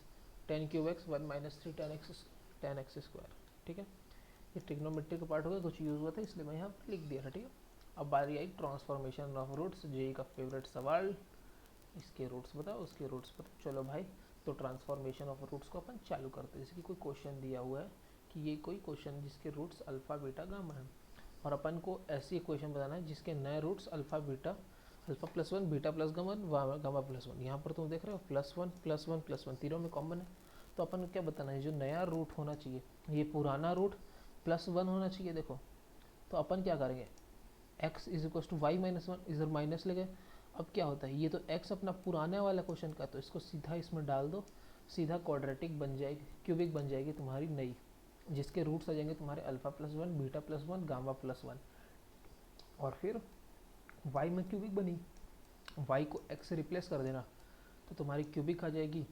10 cube x 1 minus 3 tan x square. ठीक है, ये ट्रिग्नोमेट्री का पार्ट हो गया, कुछ यूज़ हुआ था इसलिए मैं यहाँ पर लिख दिया था, ठीक है। अब बारी आई ट्रांसफॉर्मेशन ऑफ रूट्स, जेई का फेवरेट सवाल। इसके रूट्स बताओ, उसके रूट्स बताओ। चलो भाई, तो ट्रांसफॉर्मेशन ऑफ रूट्स को अपन चालू करते हैं। जैसे कि कोई क्वेश्चन दिया हुआ है कि ये कोई क्वेश्चन जिसके रूट्स अल्फ़ा बीटा गामा है, और अपन को ऐसी इक्वेशन बताना है जिसके नए roots alpha beta, alpha plus one, beta plus gamma, gamma plus one. यहाँ पर तुम देख रहे हो plus one plus one plus one, तीनों में कॉमन है। तो अपन को क्या बताना है, जो नया रूट होना चाहिए, ये पुराना रूट प्लस वन होना चाहिए। देखो, तो अपन क्या करेंगे, x is equal to y minus one, इधर माइनस ले गए। अब क्या होता है, ये तो x अपना पुराने वाला क्वेश्चन का, तो इसको सीधा इसमें डाल दो, सीधा क्वाड्रेटिक बन जाएगी, क्यूबिक बन जाएगी तुम्हारी नई, जिसके रूट्स आ जाएंगे तुम्हारे alpha plus one, beta plus one, gamma plus one. और फिर y में क्यूबिक बनी, y को x से रिप्लेस कर देना, तो तुम्हारी क्यूबिक आ जाएगी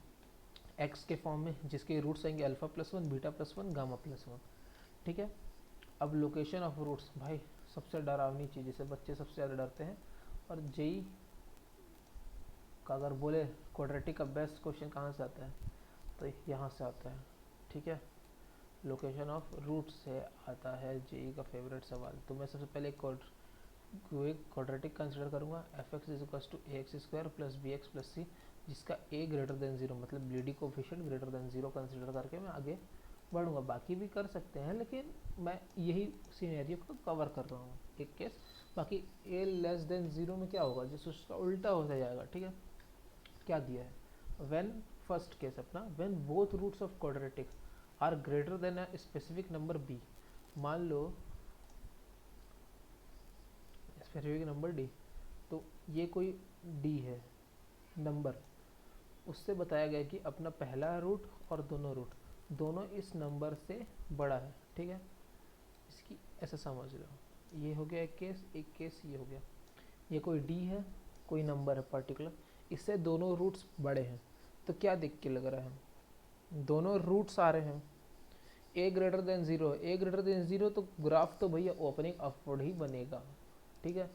x के फॉर्म में, जिसके रूट्स आएंगे alpha plus one, beta plus one, gamma plus one, ठीक है। अब लोकेशन ऑफ रूट्स, भाई सबसे डरावनी चीज़, जिसे बच्चे सबसे ज़्यादा डरते हैं। और जेई का अगर बोले क्वाड्रेटिक का बेस्ट क्वेश्चन कहाँ से आता है, तो यहाँ से आता है, ठीक है। लोकेशन ऑफ रूट से आता है जेई का फेवरेट सवाल। तो मैं सबसे पहले क्वाड्रेटिक कंसिडर करूँगा, f x is equal to a x square plus b x plus c, जिसका ए ग्रेटर देन जीरो, मतलब leading coefficient greater than zero consider करके मैं आगे बढ़ूँगा। बाकी भी कर सकते हैं, लेकिन मैं यही सिनेरियो को कवर कर रहा हूँ एक केस। बाकी ए लेस देन जीरो में क्या होगा, जिस उसका उल्टा होता जाएगा, ठीक है। क्या दिया है, व्हेन, फर्स्ट केस अपना, when both roots of quadratic are greater than a specific number b. मान लो स्पेसिफिक नंबर डी, तो ये कोई डी है नंबर, उससे बताया गया कि अपना पहला रूट और दोनों रूट दोनों इस नंबर से बड़ा है, ठीक है। इसकी ऐसा समझ लो, ये हो गया एक केस ये हो गया। ये कोई डी है, कोई नंबर है पर्टिकुलर, इससे दोनों रूट्स बड़े हैं। तो क्या देख के लग रहा है, दोनों रूट्स आ रहे हैं, ए ग्रेटर देन जीरो, ए ग्रेटर देन जीरो, तो ग्राफ तो भैया ओपनिंग अपवर्ड ही बनेगा, ठीक है।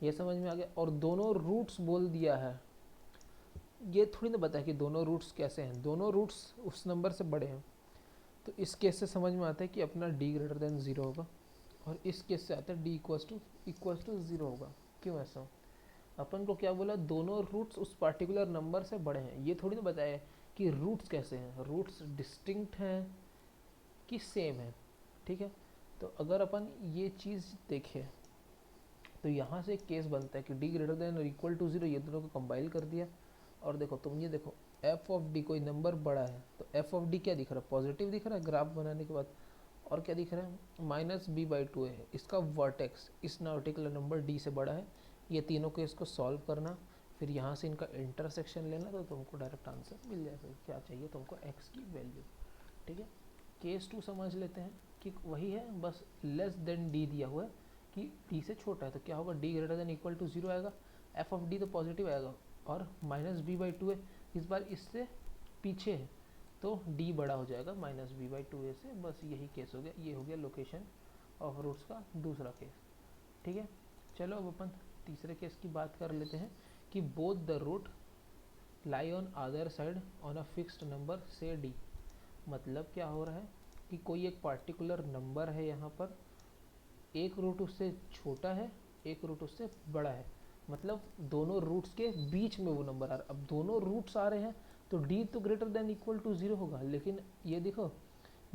ये समझ में आ गया। और दोनों रूट्स बोल दिया है, ये थोड़ी ना बताया कि दोनों रूट्स कैसे हैं, दोनों रूट्स उस नंबर से बड़े हैं। तो इस केस से समझ में आता है कि अपना डी ग्रेटर देन जीरो होगा, और इस केस से आता है डी इक्वल्स टू जीरो होगा। क्यों ऐसा, अपन को क्या बोला, दोनों रूट्स उस पार्टिकुलर नंबर से बड़े हैं। ये थोड़ी ना बताया कि रूट्स कैसे हैं, रूट्स डिस्टिंक्ट हैं कि सेम है, ठीक है। तो अगर अपन ये चीज़ देखें, तो यहाँ से एक केस बनता है कि डी ग्रेटर देन और इक्वल टू जीरो, ये दोनों को कंबाइन कर दिया। और देखो तुम ये देखो, एफ ऑफ डी कोई नंबर बड़ा है, तो एफ ऑफ डी क्या दिख रहा है, पॉजिटिव दिख रहा है ग्राफ बनाने के बाद। और क्या दिख रहा है, माइनस बी बाई टू है, इसका वर्टेक्स इस पर्टिकुलर नंबर डी से बड़ा है। ये तीनों केस को सॉल्व करना, फिर यहाँ से इनका इंटरसेक्शन लेना, तो तुमको डायरेक्ट आंसर मिल जाएगा। क्या चाहिए तुमको, एक्स की वैल्यू, ठीक है। केस टू समझ लेते हैं कि वही है, बस लेस देन डी दिया हुआ है कि डी से छोटा है, तो क्या होगा, d greater than equal to zero आएगा, एफ ऑफ डी तो पॉजिटिव आएगा, और माइनस बी बाई टू है, इस बार इससे पीछे है, तो डी बड़ा हो जाएगा माइनस बी बाई टू ए से। बस यही केस हो गया, ये हो गया लोकेशन ऑफ रूट्स का दूसरा केस, ठीक है। चलो अब अपन तीसरे केस की बात कर लेते हैं कि both the root lie on other side on a fixed number से डी। मतलब क्या हो रहा है कि कोई एक पार्टिकुलर नंबर है, यहाँ पर एक रूट उससे छोटा है, एक रूट उससे बड़ा है, मतलब दोनों रूट्स के बीच में वो नंबर आ रहा है। अब दोनों रूट्स आ रहे हैं, तो डी तो greater than equal to zero होगा, लेकिन ये देखो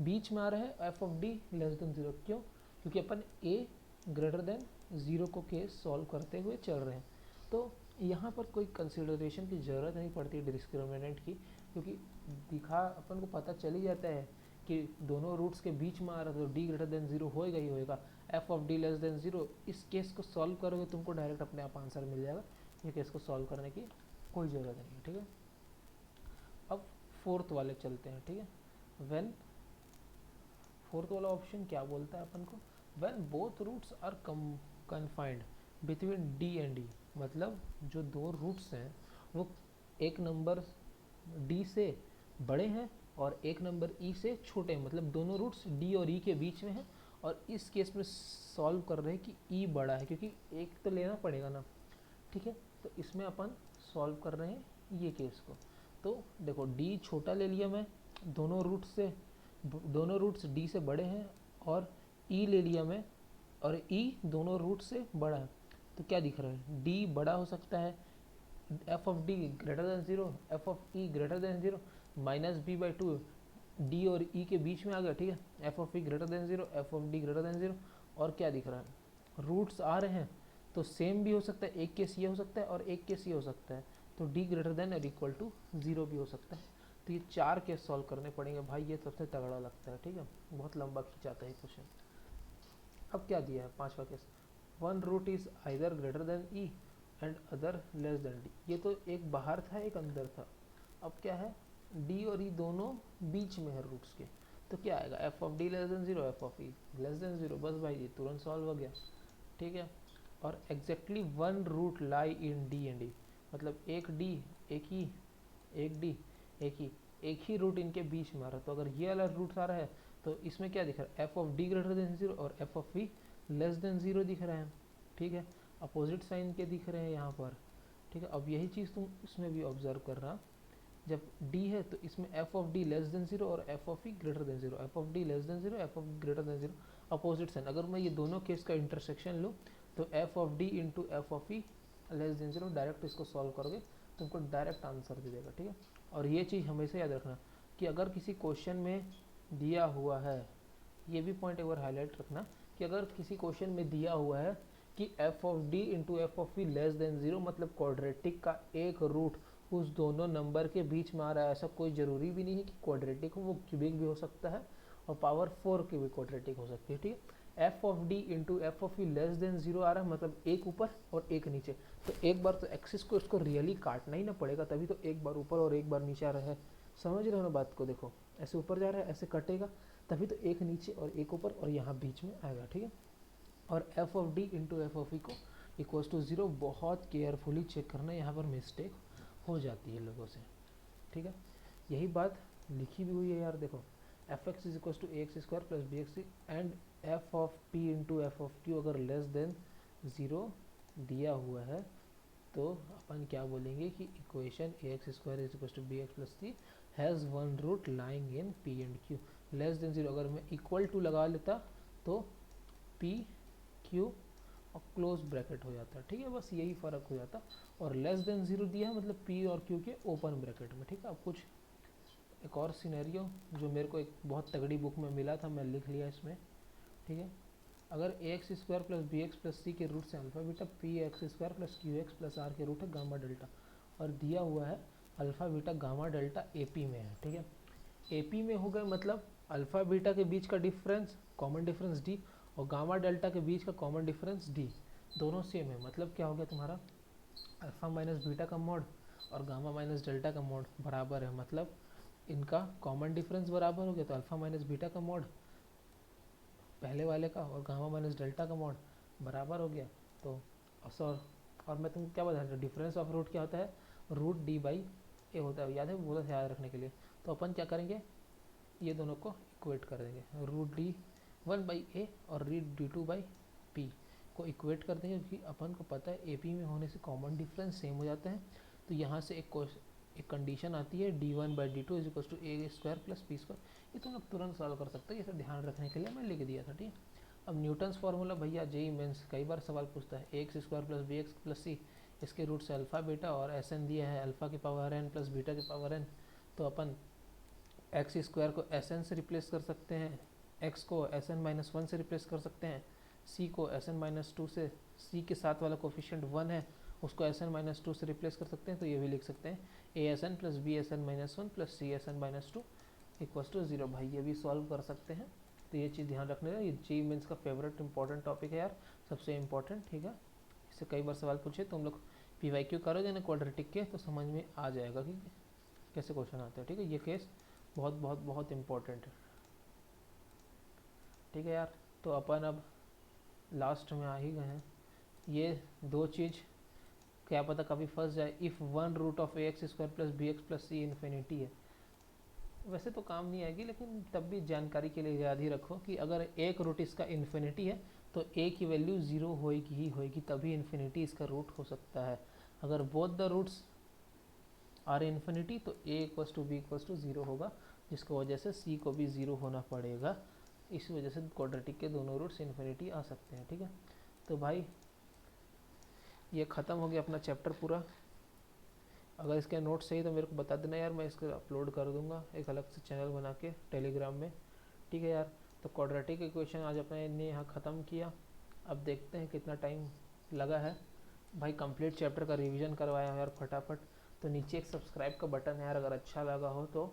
बीच में आ रहा है f of d less than zero. क्यों, क्योंकि अपन ए ग्रेटर देन जीरो को केस सॉल्व करते हुए चल रहे हैं। तो यहाँ पर कोई कंसिडरेशन की ज़रूरत नहीं पड़ती डिस्क्रिमिनेंट की, क्योंकि दिखा अपन को पता चल ही जाता है कि दोनों रूट्स के बीच में आ रहा है, तो डी ग्रेटर देन जीरो होएगा ही होएगा। F of d less than zero, इस केस को सॉल्व करोगे तुमको डायरेक्ट अपने आप आंसर मिल जाएगा। ये केस को सॉल्व करने की कोई ज़रूरत नहीं है, ठीक है। अब फोर्थ वाले चलते हैं, ठीक है। व्हेन, फोर्थ वाला ऑप्शन क्या बोलता है अपन को, when both roots are confined between d and d, मतलब जो दो रूट्स हैं वो एक नंबर डी से बड़े हैं और एक नंबर ई से छोटे हैं, मतलब दोनों रूट्स डी और ई के बीच में हैं। और इस केस में सॉल्व कर रहे हैं कि ई बड़ा है, क्योंकि एक तो लेना पड़ेगा ना, ठीक है। तो इसमें अपन सॉल्व कर रहे हैं ये केस को। तो देखो डी छोटा ले लिया मैं, दोनों रूट्स डी से बड़े हैं और ई ले लिया मैं और ई दोनों रूट से बड़ा है, तो क्या दिख रहा है, डी बड़ा हो सकता है, f of d greater than zero, f of e greater than zero, minus b by two d और ई के बीच में आ गया, ठीक है, f of e greater than zero, f of d greater than zero. और क्या दिख रहा है, रूट्स आ रहे हैं तो सेम भी हो सकता है, एक केस ये हो सकता है और एक केस ये हो सकता है, तो डी ग्रेटर देन और इक्वल टू जीरो भी हो सकता है। तो ये 4 केस सॉल्व करने पड़ेंगे भाई, ये सबसे तगड़ा लगता है, ठीक है, बहुत लंबा खिंचाता है क्वेश्चन। अब क्या दिया है 5वां case, one root is either greater than e and other less than d. ये तो एक बाहर था एक अंदर था, अब क्या है, डी और ई दोनों बीच में है रूट्स के, तो क्या आएगा, f of d less than zero, f of e less than zero, बस भाई ये तुरंत सॉल्व हो गया, ठीक है। और exactly one root lie in d and e, मतलब एक डी एक ई, एक डी एक ई, एक ही रूट इनके बीच में आ रहा है, तो अगर ये वाला रूट आ रहा है तो इसमें क्या दिख रहा है, f of d greater than zero और f of e less than zero दिख रहे हैं, ठीक है, अपोजिट साइन के दिख रहे हैं यहाँ पर, ठीक है। अब यही चीज़ तुम इसमें भी ऑब्जर्व कर रहा, जब डी है तो इसमें f of d less than zero और f of e greater than zero, f of d less than zero, f of greater than zero, opposite sign. अगर मैं ये दोनों केस का इंटरसेक्शन लूँ तो f of d into f of e less than zero, direct इसको solve करोगे तुमको डायरेक्ट आंसर दे देगा, ठीक है। और ये चीज़ हमेशा याद रखना कि अगर किसी क्वेश्चन में दिया हुआ है, ये भी पॉइंट एक बार हाईलाइट रखना कि अगर किसी क्वेश्चन में दिया हुआ है कि F of d into f of e less than zero, मतलब क्वाड्रेटिक का एक रूट उस दोनों नंबर के बीच में आ रहा है, ऐसा कोई ज़रूरी भी नहीं है कि क्वाड्रेटिक हो, वो क्यूबिक भी हो सकता है और पावर 4 की भी क्वाड्रेटिक हो सकती है, ठीक है। F of d into f of e less than zero आ रहा है, मतलब एक ऊपर और एक नीचे, तो एक बार तो एक्सिस को इसको रियली काटना ही ना पड़ेगा, तभी तो एक बार ऊपर और एक बार नीचे आ रहा है, समझ रहे हो ना बात को, देखो ऐसे ऊपर जा रहा है ऐसे कटेगा, तभी तो एक नीचे और एक ऊपर और यहाँ बीच में आएगा, ठीक है। और f of d into f of e को इक्वल्स टू जीरो, बहुत केयरफुली चेक करना, यहाँ पर मिस्टेक हो जाती है लोगों से, ठीक है। यही बात लिखी भी हुई है यार, देखो f x is equals to a x square plus b x and f of p into f of q अगर लेस देन ज़ीरो दिया हुआ है तो अपन क्या बोलेंगे कि equation a x square is equals to b x plus c has one root lying in p and q less than zero. अगर मैं इक्वल टू लगा लेता तो पी क्यू और क्लोज ब्रैकेट हो जाता, ठीक है, बस यही फ़र्क हो जाता। और लेस देन जीरो दिया है मतलब पी और क्यू के ओपन ब्रैकेट में, ठीक है। अब कुछ एक और सिनेरियो जो मेरे को एक बहुत तगड़ी बुक में मिला था, मैं लिख लिया इसमें, ठीक है। अगर a x square plus b x plus c के रूट से alpha beta, p x square plus q x plus r के रूट है गामा डेल्टा, और दिया हुआ है alpha beta gamma delta A P में है, ठीक है। ए पी में हो गए मतलब अल्फा बीटा के बीच का डिफरेंस कॉमन डिफरेंस डी और गामा डेल्टा के बीच का कॉमन डिफरेंस डी, दोनों सेम है, मतलब क्या हो गया तुम्हारा अल्फा माइनस बीटा का मॉड और गामा माइनस डेल्टा का मॉड बराबर है, मतलब इनका कॉमन डिफरेंस बराबर हो गया, तो अल्फा माइनस बीटा का मॉड पहले वाले का और गामा माइनस डेल्टा का मॉड बराबर हो गया। तो और मैं तुमको क्या बता रहा हूँ, डिफरेंस ऑफ रूट क्या होता है, रूट डी बाई ए होता है, याद है, बोला था याद रखने के लिए। तो अपन क्या करेंगे, ये दोनों को इक्वेट कर देंगे, root d one by a और root d two by p को इक्वेट कर देंगे, क्योंकि अपन को पता है ए पी में होने से कॉमन डिफरेंस सेम हो जाते हैं। तो यहाँ से एक कंडीशन आती है d one by d two is equal to a square plus p square, ये तुम लोग तुरंत सॉल्व कर सकते हो, ये सब ध्यान रखने के लिए मैं लिख दिया था, ठीक है। अब न्यूटन्स फार्मूला भैया जेई मेंस कई बार सवाल पूछता है, a x square plus b x plus c, इसके रूट से अल्फ़ा बीटा और एस एन दिया है अल्फ़ा की पावर एन प्लस बीटा की पावर एन, तो अपन एक्स स्क्वायर को एस एन से रिप्लेस कर सकते हैं, एक्स को एस एन माइनस वन से रिप्लेस कर सकते हैं, सी को एस एन माइनस टू से, सी के साथ वाला कोफिशिएंट वन है उसको एस एन माइनस टू से रिप्लेस कर सकते हैं, तो ये भी लिख सकते हैं a s n plus b s n minus one plus c s n minus two equals to zero. भाई ये भी सॉल्व कर सकते हैं, तो ये चीज़ ध्यान रखने का, ये जी मेंस का फेवरेट इंपॉर्टेंट टॉपिक है यार, सबसे इंपॉर्टेंट, ठीक है। इससे कई बार सवाल पूछे, तुम लोग पी वाई क्यू करोगे ना क्वाड्रेटिक के, तो समझ में आ जाएगा कि कैसे क्वेश्चन आते हैं, ठीक है। ये केस बहुत बहुत बहुत इम्पोर्टेंट है, ठीक है यार। तो अपन अब लास्ट में आ ही गए हैं, ये दो चीज़ क्या पता कभी फंस जाए, if one root of a x square plus b x plus c infinity है, वैसे तो काम नहीं आएगी लेकिन तब भी जानकारी के लिए याद ही रखो कि अगर एक रूट इसका इन्फिनिटी है तो ए की वैल्यू ज़ीरो होएगी ही होएगी, तभी इन्फिनिटी इसका रूट हो सकता है। अगर both the roots are infinity तो a equals to b equals to zero होगा, जिसकी वजह से सी को भी ज़ीरो होना पड़ेगा, इस वजह से क्वाड्रेटिक के दोनों रूट्स इन्फिनिटी आ सकते हैं। ठीक है, तो भाई ये ख़त्म हो गया अपना चैप्टर पूरा। अगर इसके नोट्स चाहिए तो मेरे को बता देना यार, मैं इसको अपलोड कर दूंगा एक अलग से चैनल बना के टेलीग्राम में। ठीक है यार, तो क्वाड्रेटिक इक्वेशन आज अपने ने यहाँ ख़त्म किया। अब देखते हैं कितना टाइम लगा है। भाई कंप्लीट चैप्टर का रिवीजन करवाया यार फटाफट। तो नीचे एक सब्सक्राइब का बटन है यार, अगर अच्छा लगा हो तो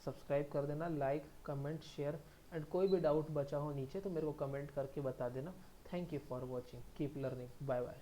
सब्सक्राइब कर देना, लाइक कमेंट शेयर, एंड कोई भी डाउट बचा हो नीचे तो मेरे को कमेंट करके बता देना। Thank you for watching, keep learning, bye bye.